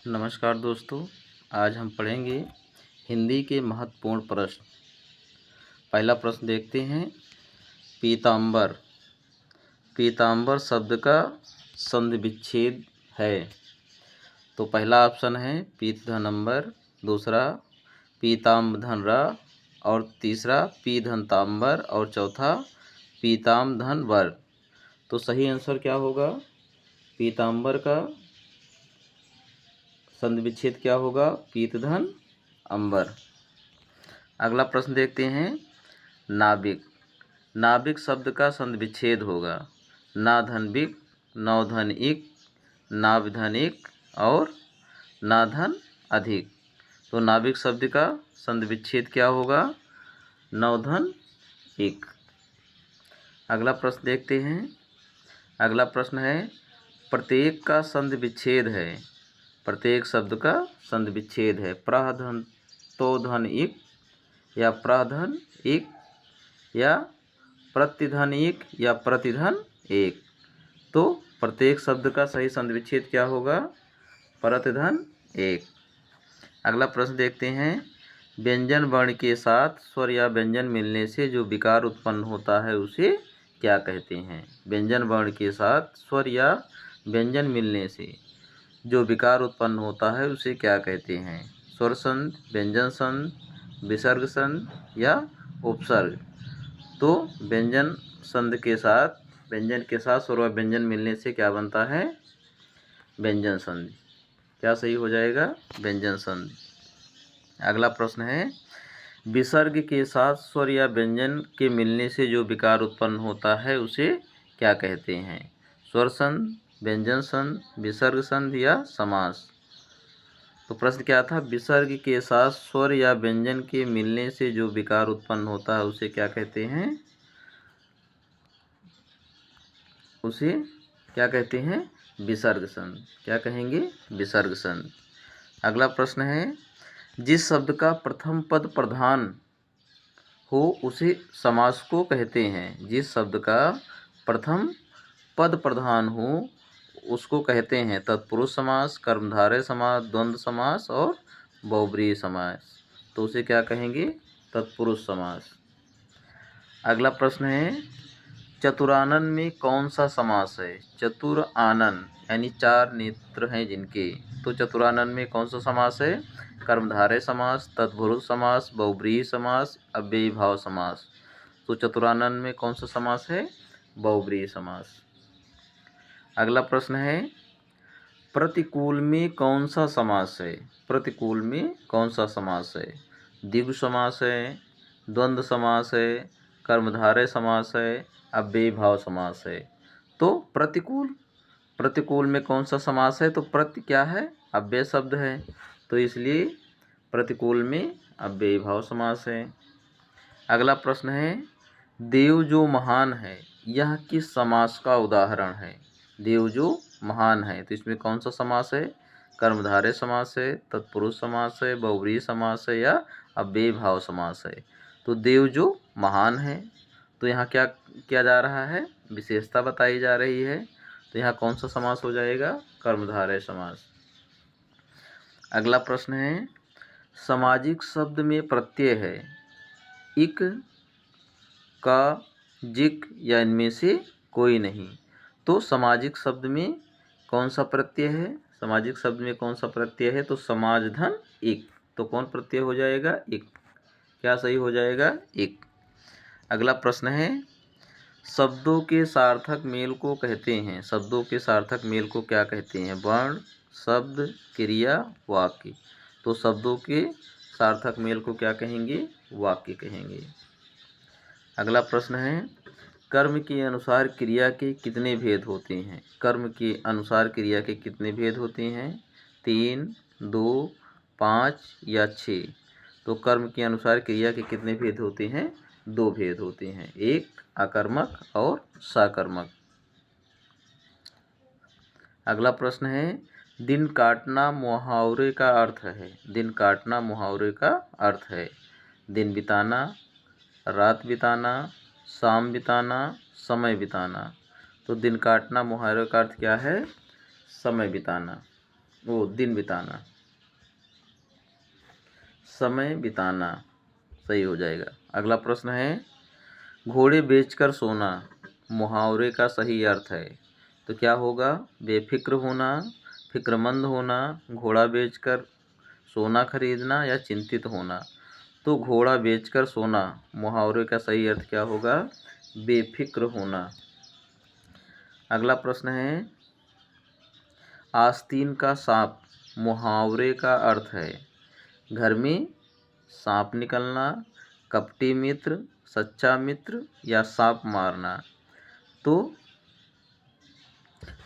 नमस्कार दोस्तों। आज हम पढ़ेंगे हिंदी के महत्वपूर्ण प्रश्न। पहला प्रश्न देखते हैं। पीताम्बर। पीताम्बर शब्द का संधि विच्छेद है। तो पहला ऑप्शन है पीतधनंबर, दूसरा पीताम्बधनरा और तीसरा पीधनताम्बर और चौथा पीताम्बधनवर। तो सही आंसर क्या होगा? पीताम्बर का संधि विच्छेद क्या होगा? पीतधन अंबर। अगला प्रश्न देखते हैं। नाभिक। नाभिक शब्द का संधि विच्छेद होगा नाधन बिक, नौधन इक, नाभिधन इक और नाधन अधिक। तो नाभिक शब्द का संधि विच्छेद क्या होगा? नौधन इक। अगला प्रश्न देखते हैं। अगला प्रश्न है प्रत्येक का संधि विच्छेद है। प्रत्येक शब्द का संधि विच्छेद है। प्रधन तो धन इक या प्रधन इक या प्रतिधन इक या प्रतिधन एक। तो प्रत्येक शब्द का सही संधि विच्छेद क्या होगा? प्रतिधन एक। अगला प्रश्न देखते हैं। व्यंजन वर्ण के साथ स्वर या व्यंजन मिलने से जो विकार उत्पन्न होता है उसे क्या कहते हैं? व्यंजन वर्ण के साथ स्वर या व्यंजन मिलने से जो विकार उत्पन्न होता है उसे क्या कहते हैं? स्वर संध, व्यंजन संध, विसर्ग संध या उपसर्ग। तो व्यंजन संध के साथ व्यंजन के साथ स्वर व व्यंजन मिलने से क्या बनता है? व्यंजन संधि। क्या सही हो जाएगा? व्यंजन संधि। अगला प्रश्न है। विसर्ग के साथ स्वर या व्यंजन के मिलने से जो विकार उत्पन्न होता है उसे क्या कहते हैं? स्वर संध, व्यंजन संध, विसर्ग संध या समास। तो प्रश्न क्या था? विसर्ग के साथ स्वर या व्यंजन के मिलने से जो विकार उत्पन्न होता है उसे क्या कहते हैं? उसे क्या कहते हैं? विसर्ग संध। क्या कहेंगे? विसर्ग संध। अगला प्रश्न है। जिस शब्द का प्रथम पद प्रधान हो उसे समास को कहते हैं। जिस शब्द का प्रथम पद प्रधान हो उसको कहते हैं तत्पुरुष समास, कर्मधारय समास, द्वंद्व समास और बहुब्रीहि समास। तो उसे क्या कहेंगे? तत्पुरुष समास। अगला प्रश्न है। चतुरानन में कौन सा समास है? चतुर आनन यानी चार नेत्र हैं जिनके। तो चतुरानन में कौन सा समास है? कर्मधारय समास, तत्पुरुष समास, बहुब्रीहि समास, अव्ययीभाव समास। तो चतुरानन में कौन सा समास है? बहुब्रीहि समास। अगला प्रश्न है। प्रतिकूल में कौन सा समास है? प्रतिकूल में कौन सा समास है? द्विगु समास है, द्वंद्व समास है, कर्मधारय समास है, अव्ययीभाव समास है। तो प्रतिकूल प्रतिकूल में कौन सा समास है? तो प्रति क्या है? अव्यय शब्द है, तो इसलिए प्रतिकूल में अव्ययीभाव समास है। अगला प्रश्न है। देव जो महान है यह किस समास का उदाहरण है? देव जो महान है तो इसमें कौन सा समास है? कर्मधारय समास है, तत्पुरुष समास है, बहुब्रीहि समास है या अव्ययीभाव समास है। तो देव जो महान है तो यहाँ क्या किया जा रहा है? विशेषता बताई जा रही है। तो यहाँ कौन सा समास हो जाएगा? कर्मधारय समास। अगला प्रश्न है। सामाजिक शब्द में प्रत्यय है इक, का, जिक या इनमें से कोई नहीं। तो सामाजिक शब्द में कौन सा प्रत्यय है? सामाजिक शब्द में कौन सा प्रत्यय है? तो समाजधन इक। तो कौन प्रत्यय हो जाएगा? इक। क्या सही हो जाएगा? इक। अगला प्रश्न है। शब्दों के सार्थक मेल को कहते हैं। शब्दों के सार्थक मेल को क्या कहते हैं? वर्ण, शब्द, क्रिया, वाक्य। तो शब्दों के सार्थक मेल को क्या कहेंगे? वाक्य कहेंगे। अगला प्रश्न है। कर्म के अनुसार क्रिया के कितने भेद होते हैं? कर्म के अनुसार क्रिया के कितने भेद होते हैं? 3, 2, 5 या 6। तो कर्म के अनुसार क्रिया के कितने भेद होते हैं? 2 भेद होते हैं, एक अकर्मक और सकर्मक। अगला प्रश्न है। दिन काटना मुहावरे का अर्थ है। दिन काटना मुहावरे का अर्थ है दिन बिताना, रात बिताना, शाम बिताना, समय बिताना। तो दिन काटना मुहावरे का अर्थ क्या है? समय बिताना। वो दिन बिताना, समय बिताना सही हो जाएगा। अगला प्रश्न है, घोड़े बेचकर सोना मुहावरे का सही अर्थ है, तो क्या होगा? बेफिक्र होना, फिक्रमंद होना, घोड़ा बेचकर सोना खरीदना या चिंतित होना। तो घोड़ा बेचकर सोना मुहावरे का सही अर्थ क्या होगा? बेफिक्र होना। अगला प्रश्न है, आस्तीन का सांप मुहावरे का अर्थ है, घर में सांप निकलना, कपटी मित्र, सच्चा मित्र या सांप मारना। तो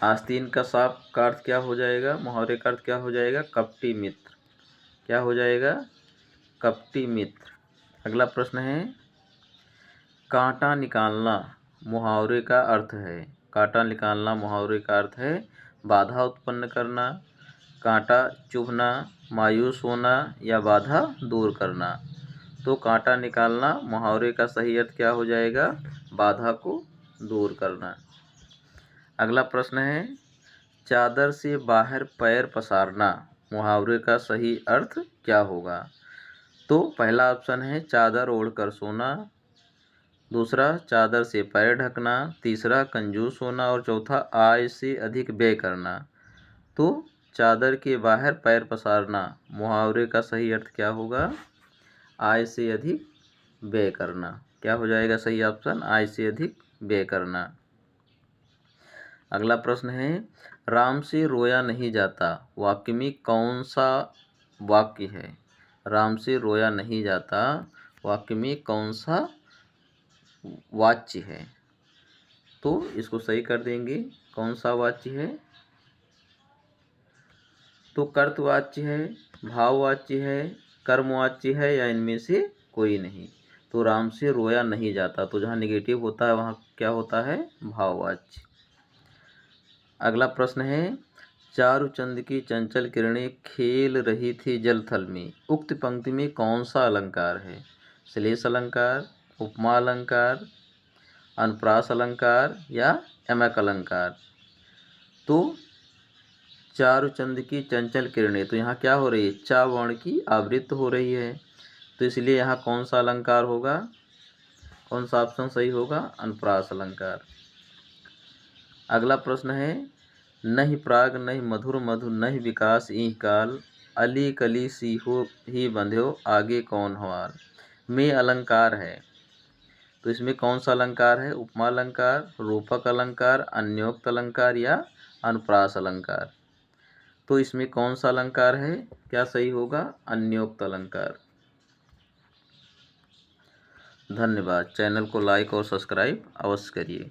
आस्तीन का सांप का अर्थ क्या हो जाएगा? मुहावरे का अर्थ क्या हो जाएगा? कपटी मित्र। क्या हो जाएगा? कपटी मित्र। अगला प्रश्न है, कांटा निकालना मुहावरे का अर्थ है, कांटा निकालना मुहावरे का अर्थ है बाधा उत्पन्न करना, कांटा चुभना, मायूस होना या बाधा दूर करना। तो कांटा निकालना मुहावरे का सही अर्थ क्या हो जाएगा? बाधा को दूर करना। अगला प्रश्न है, चादर से बाहर पैर पसारना मुहावरे का सही अर्थ क्या होगा? तो पहला ऑप्शन है चादर ओढ़कर सोना, दूसरा चादर से पैर ढकना, तीसरा कंजूस होना और चौथा आय से अधिक व्यय करना। तो चादर के बाहर पैर पसारना मुहावरे का सही अर्थ क्या होगा? आय से अधिक व्यय करना। क्या हो जाएगा सही ऑप्शन? आय से अधिक व्यय करना। अगला प्रश्न है, राम से रोया नहीं जाता वाक्य में कौन सा वाक्य है? राम से रोया नहीं जाता वाक्य में कौन सा वाच्य है? तो इसको सही कर देंगे। कौन सा वाच्य है? तो कर्तवाच्य है, भाववाच्य है, कर्मवाच्य है या इनमें से कोई नहीं। तो राम से रोया नहीं जाता, तो जहाँ निगेटिव होता है वहाँ क्या होता है? भाववाच्य। अगला प्रश्न है, चारुचंद की चंचल किरणें खेल रही थी जलथल में, उक्त पंक्ति में कौन सा अलंकार है? श्लेष अलंकार, उपमा अलंकार, अनुप्रास अलंकार या यमक अलंकार। तो चारुचंद की चंचल किरणें, तो यहाँ क्या हो रही है? चा वर्ण की आवृत्ति हो रही है, तो इसलिए यहाँ कौन सा अलंकार होगा? कौन सा ऑप्शन सही होगा? अनुप्रास अलंकार। अगला प्रश्न है, नहीं प्राग नहीं मधुर मधु नहीं विकास ई काल, अली कली सीहो ही बंध्यो आगे कौन हवाल। में अलंकार है, तो इसमें कौन सा अलंकार है? उपमा अलंकार, रूपक अलंकार, अन्योक्त अलंकार या अनुप्रास अलंकार। तो इसमें कौन सा अलंकार है? क्या सही होगा? अन्योक्त अलंकार। धन्यवाद। चैनल को लाइक और सब्सक्राइब अवश्य करिए।